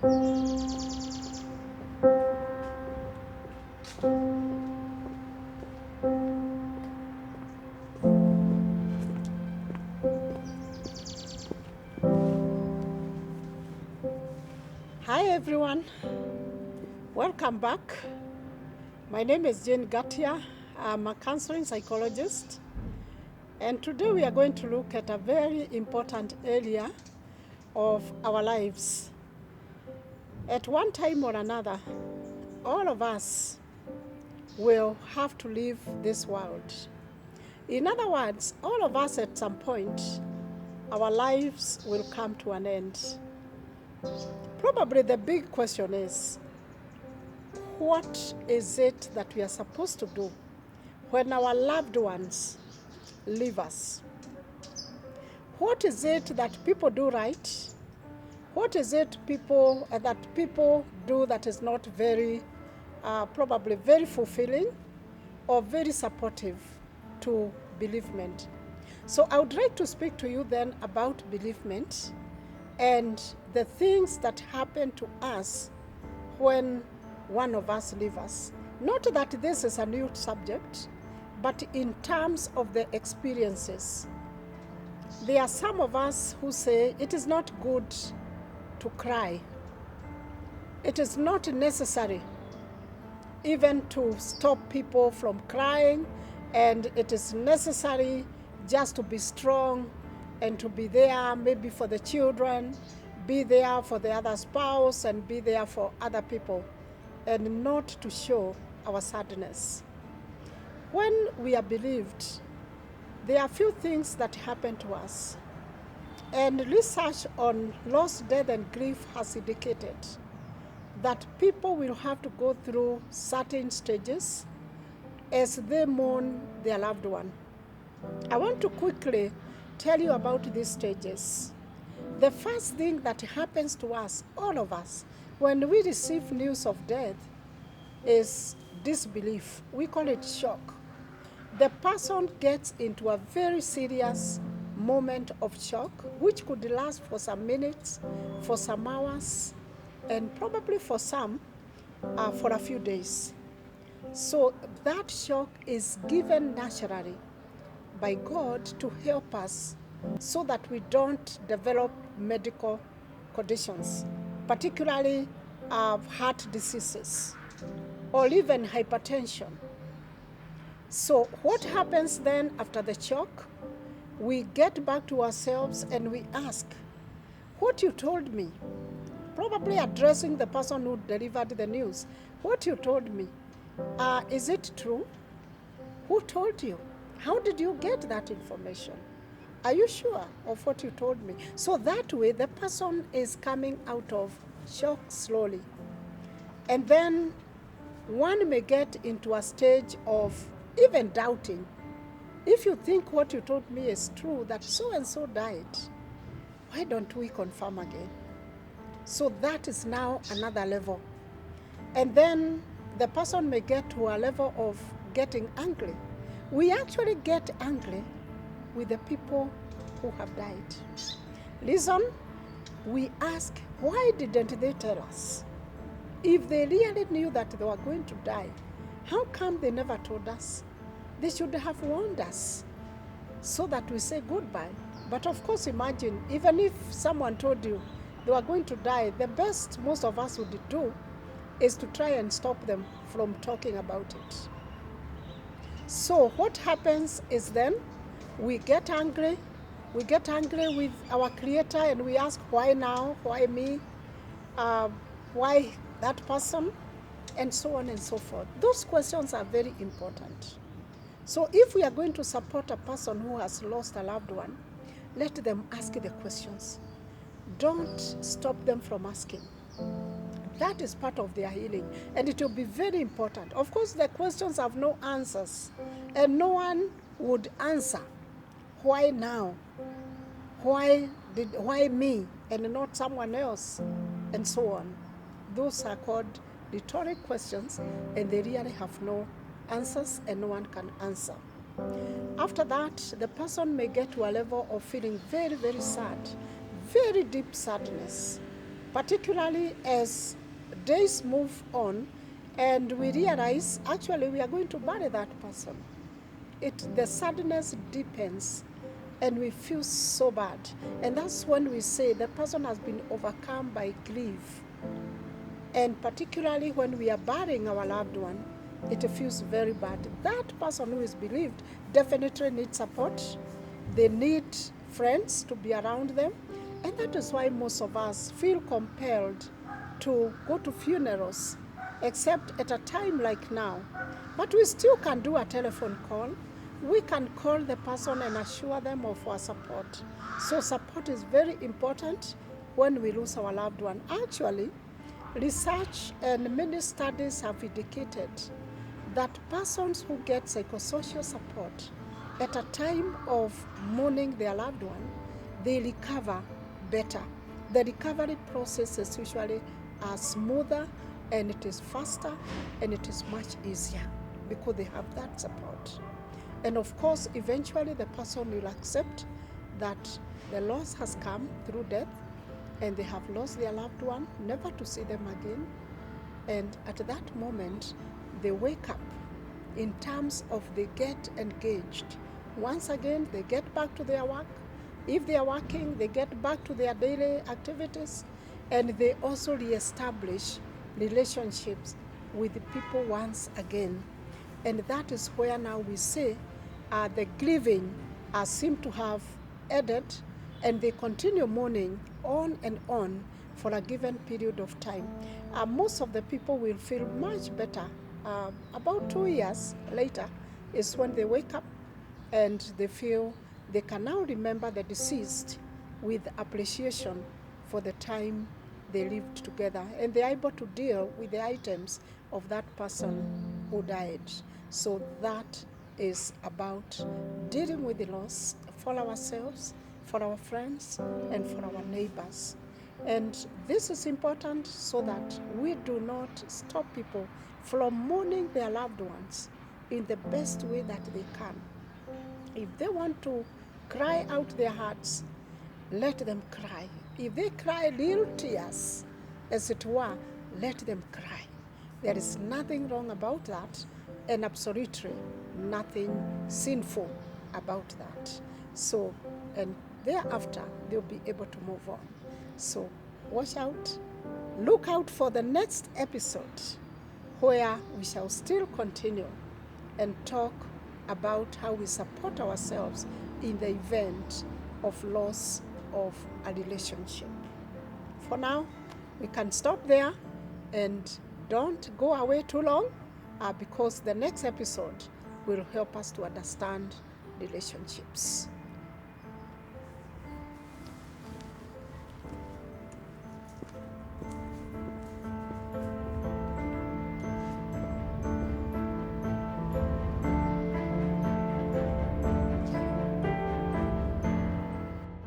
Hi everyone, welcome back. My name is Jane Gatia. I'm a counseling psychologist, and today we are going to look at a very important area of our lives. At one time or another, all of us will have to leave this world. In other words, all of us at some point, our lives will come to an end. Probably the big question is, what is it that we are supposed to do when our loved ones leave us? What is it that people do right? What is it that people do that is not probably very fulfilling or very supportive to bereavement? So I would like to speak to you then about bereavement and the things that happen to us when one of us leaves us. Not that this is a new subject, but in terms of the experiences. There are some of us who say it is not good to cry. It is not necessary even to stop people from crying, and it is necessary just to be strong and to be there maybe for the children, be there for the other spouse, and be there for other people, and not to show our sadness. When we are bereaved, there are few things that happen to us. And research on loss, death, and grief has indicated that people will have to go through certain stages as they mourn their loved one. I want to quickly tell you about these stages. The first thing that happens to us, all of us, when we receive news of death is disbelief. We call it shock. The person gets into a very serious moment of shock, which could last for some minutes, for some hours, and probably for some, for a few days. So that shock is given naturally by God to help us so that we don't develop medical conditions, particularly heart diseases or even hypertension. So what happens then after the shock? We get back to ourselves and we ask, what you told me, probably addressing the person who delivered the news, what you told me, is it true? Who told you? How did you get that information? Are you sure of what you told me? So that way the person is coming out of shock slowly. And then one may get into a stage of even doubting. If you think what you told me is true, that so-and-so died, why don't we confirm again? So that is now another level. And then the person may get to a level of getting angry. We actually get angry with the people who have died. Listen, we ask, why didn't they tell us? If they really knew that they were going to die, how come they never told us? They should have warned us so that we say goodbye. But of course, imagine, even if someone told you they were going to die, the best most of us would do is to try and stop them from talking about it. So what happens is then we get angry. We get angry with our Creator and we ask, why now? Why me? Why that person? And so on and so forth. Those questions are very important. So if we are going to support a person who has lost a loved one, let them ask the questions. Don't stop them from asking. That is part of their healing, and it will be very important. Of course, the questions have no answers, and no one would answer. Why now? Why me and not someone else? And so on. Those are called rhetoric questions, and they really have no answers, and no one can answer. After that, the person may get to a level of feeling very, very sad, very deep sadness. particularly as days move on and we realize actually we are going to bury that person. The sadness deepens and we feel so bad. And that's when we say the person has been overcome by grief. And particularly when we are burying our loved one, it feels very bad. That person who is bereaved definitely needs support. They need friends to be around them. And that is why most of us feel compelled to go to funerals, except at a time like now. But we still can do a telephone call. We can call the person and assure them of our support. So support is very important when we lose our loved one. Actually, research and many studies have indicated that persons who get psychosocial support at a time of mourning their loved one, they recover better. The recovery process is usually smoother, and it is faster, and it is much easier because they have that support. And of course, eventually the person will accept that the loss has come through death and they have lost their loved one, never to see them again. And at that moment, they wake up in terms of they get engaged. Once again, they get back to their work. If they are working, they get back to their daily activities, and they also reestablish relationships with the people once again. And that is where now we say the grieving seem to have ended, and they continue mourning on and on for a given period of time. Most of the people will feel much better. About 2 years later is when they wake up and they feel they can now remember the deceased with appreciation for the time they lived together, and they're able to deal with the items of that person who died. So that is about dealing with the loss for ourselves, for our friends, and for our neighbors. And this is important so that we do not stop people from mourning their loved ones in the best way that they can. If they want to cry out their hearts, let them cry. If they cry little tears, as it were, let them cry. There is nothing wrong about that, and absolutely nothing sinful about that. So, and thereafter, they'll be able to move on. So, watch out. Look out for the next episode where we shall still continue and talk about how we support ourselves in the event of loss of a relationship. For now, we can stop there and don't go away too long because the next episode will help us to understand relationships.